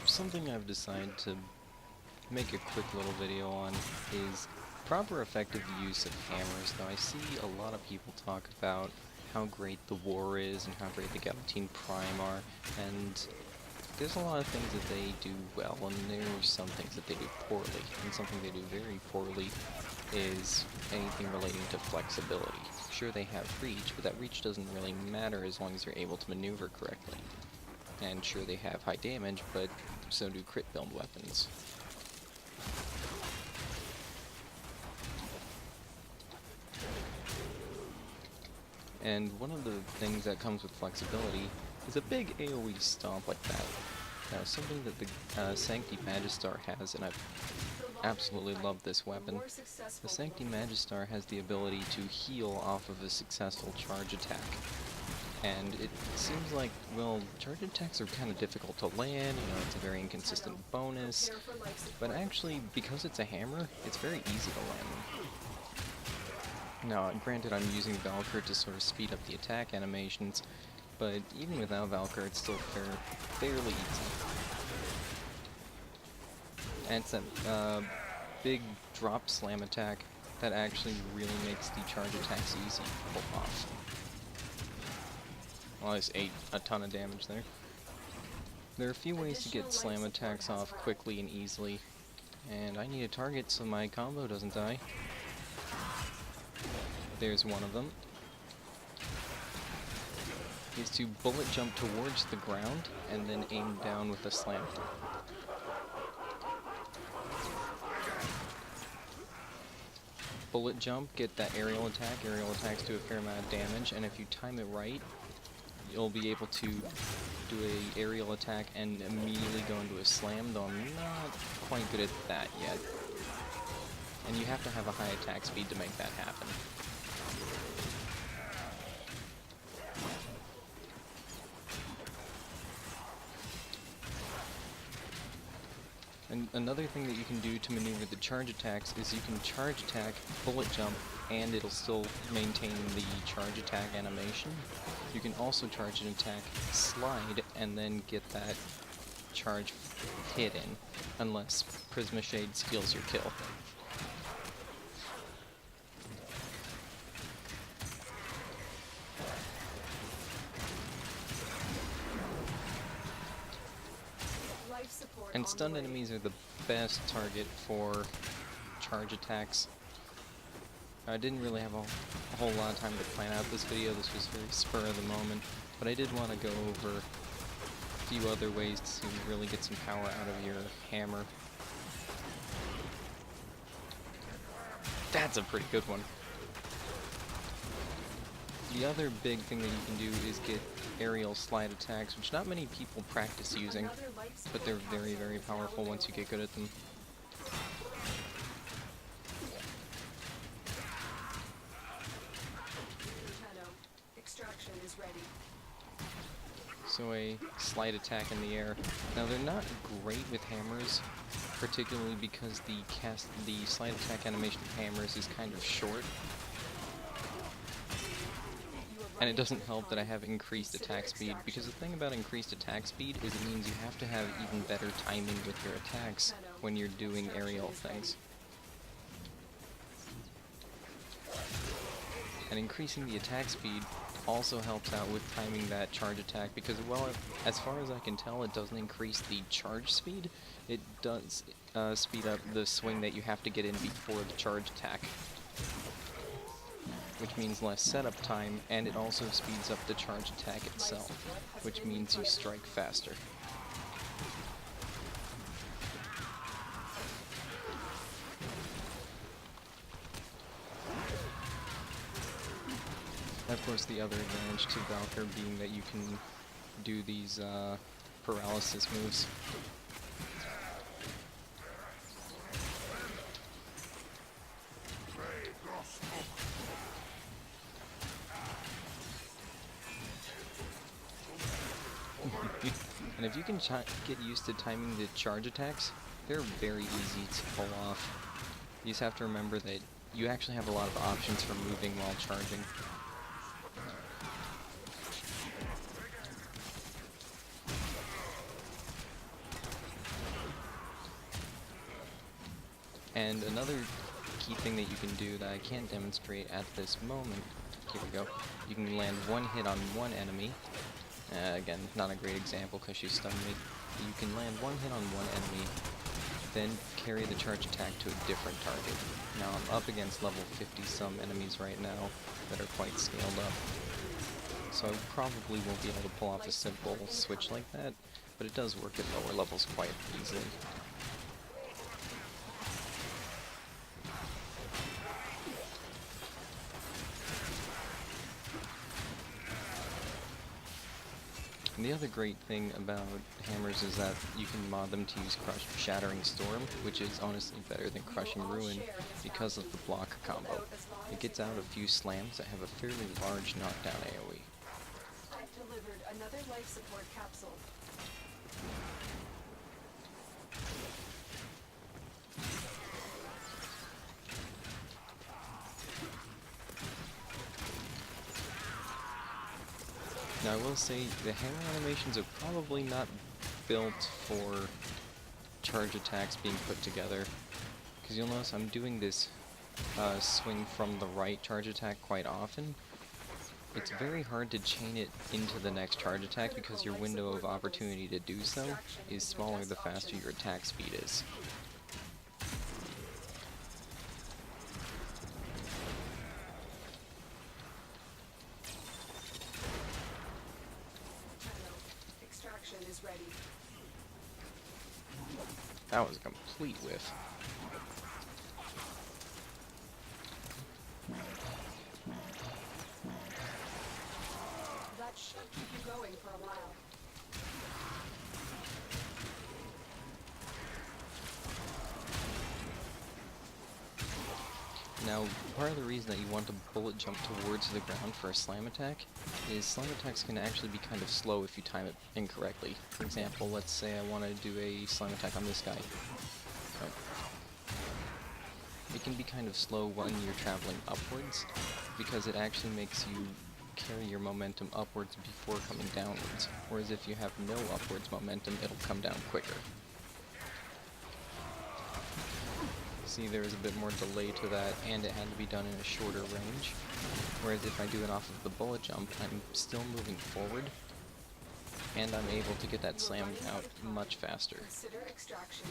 Something I've decided to make a quick little video on is proper effective use of hammers. Now I see a lot of people talk about how great the War is and how great the Guillotine Prime are, and there's a lot of things that they do well, and there's some things that they do poorly. And something they do very poorly is anything relating to flexibility. Sure, they have reach, but that reach doesn't really matter as long as you're able to maneuver correctly. And sure, they have high damage, but so do crit build weapons. And one of the things that comes with flexibility is a big AoE stomp like that. Now, something that the Sancti Magistar has, and I've absolutely loved this weapon. The Sancti Magistar has the ability to heal off of a successful charge attack. And it seems like, well, charge attacks are kind of difficult to land, you know, it's a very inconsistent bonus, but actually, because it's a hammer, it's very easy to land. Now, granted, I'm using Valkyr to sort of speed up the attack animations, but even without Valkyr, it's still fairly easy. And it's that big drop slam attack that actually really makes the charge attacks easy to pull off. Well, I just ate a ton of damage there. There are a few ways to get slam attacks off quickly and easily, and I need a target so my combo doesn't die. There's one of them. Is to bullet jump towards the ground and then aim down with a slam. Bullet jump, get that aerial attack. Aerial attacks do a fair amount of damage, and if you time it right, you'll be able to do a aerial attack and immediately go into a slam, though I'm not quite good at that yet. And you have to have a high attack speed to make that happen. And another thing that you can do to maneuver the charge attacks is you can charge attack, bullet jump, and it'll still maintain the charge attack animation. You can also charge an attack, slide, and then get that charge hit in, unless Prisma Shade steals your kill. And stunned enemies are the best target for charge attacks. I didn't really have a whole lot of time to plan out this video, this was very spur of the moment, but I did want to go over a few other ways to really get some power out of your hammer. That's a pretty good one. The other big thing that you can do is get aerial slide attacks, which not many people practice using, but they're very, very powerful once you get good at them. So a slide attack in the air. Now they're not great with hammers, particularly because the slide attack animation of hammers is kind of short. And it doesn't help that I have increased attack speed, because the thing about increased attack speed is it means you have to have even better timing with your attacks when you're doing aerial things. And increasing the attack speed also helps out with timing that charge attack, because well, as far as I can tell, it doesn't increase the charge speed. It does speed up the swing that you have to get in before the charge attack, which means less setup time, and it also speeds up the charge attack itself, which means you strike faster. Of course, the other advantage to Valkyr being that you can do these paralysis moves. And if you can get used to timing the charge attacks, they're very easy to pull off. You just have to remember that you actually have a lot of options for moving while charging. And another key thing that you can do that I can't demonstrate at this moment, here we go, you can land one hit on one enemy. Again, not a great example because she stunned me. But you can land one hit on one enemy, then carry the charge attack to a different target. Now I'm up against level 50 some enemies right now that are quite scaled up. So I probably won't be able to pull off a simple switch like that, but it does work at lower levels quite easily. And the other great thing about hammers is that you can mod them to use Shattering Storm, which is honestly better than Crushing Ruin because of the block combo. It gets out a few slams that have a fairly large knockdown AoE. I've delivered another life support capsule. Now I will say, the hammer animations are probably not built for charge attacks being put together, because you'll notice I'm doing this swing from the right charge attack quite often. It's very hard to chain it into the next charge attack because your window of opportunity to do so is smaller the faster your attack speed is. Extraction is ready. That was a complete whiff. That should keep you going for a while. Now, part of the reason that you want to bullet jump towards the ground for a slam attack is slam attacks can actually be kind of slow if you time it incorrectly. For example, let's say I want to do a slam attack on this guy. Oh. It can be kind of slow when you're traveling upwards, because it actually makes you carry your momentum upwards before coming downwards, whereas if you have no upwards momentum, it'll come down quicker. See, there was a bit more delay to that, and it had to be done in a shorter range, whereas if I do it off of the bullet jump, I'm still moving forward, and I'm able to get that slam out much faster. Consider extraction.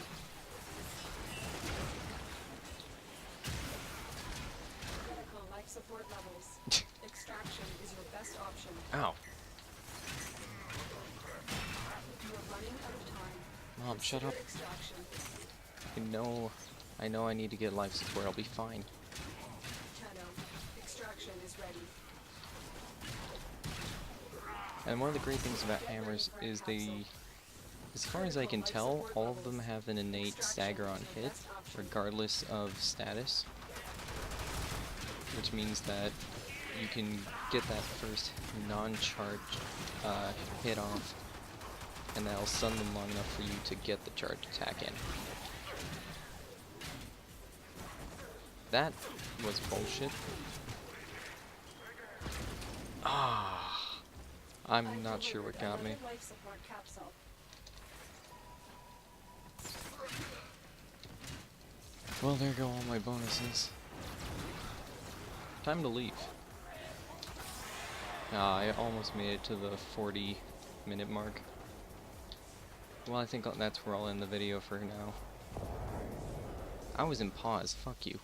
Critical life support levels. Extraction is your best option. Ow. You are running out of time. Mom, shut up. Extraction. I know I need to get life support, I'll be fine. Extraction is ready. And one of the great things about hammers is as far as I can tell, all of them have an innate stagger on hit, regardless of status. Which means that you can get that first non-charged hit off, and that'll stun them long enough for you to get the charge attack in. That was bullshit. Ah, I'm not sure what got me. Well, there go all my bonuses. Time to leave. I almost made it to the 40-minute mark. Well, I think that's where I'll end the video for now. I was in pause, fuck you.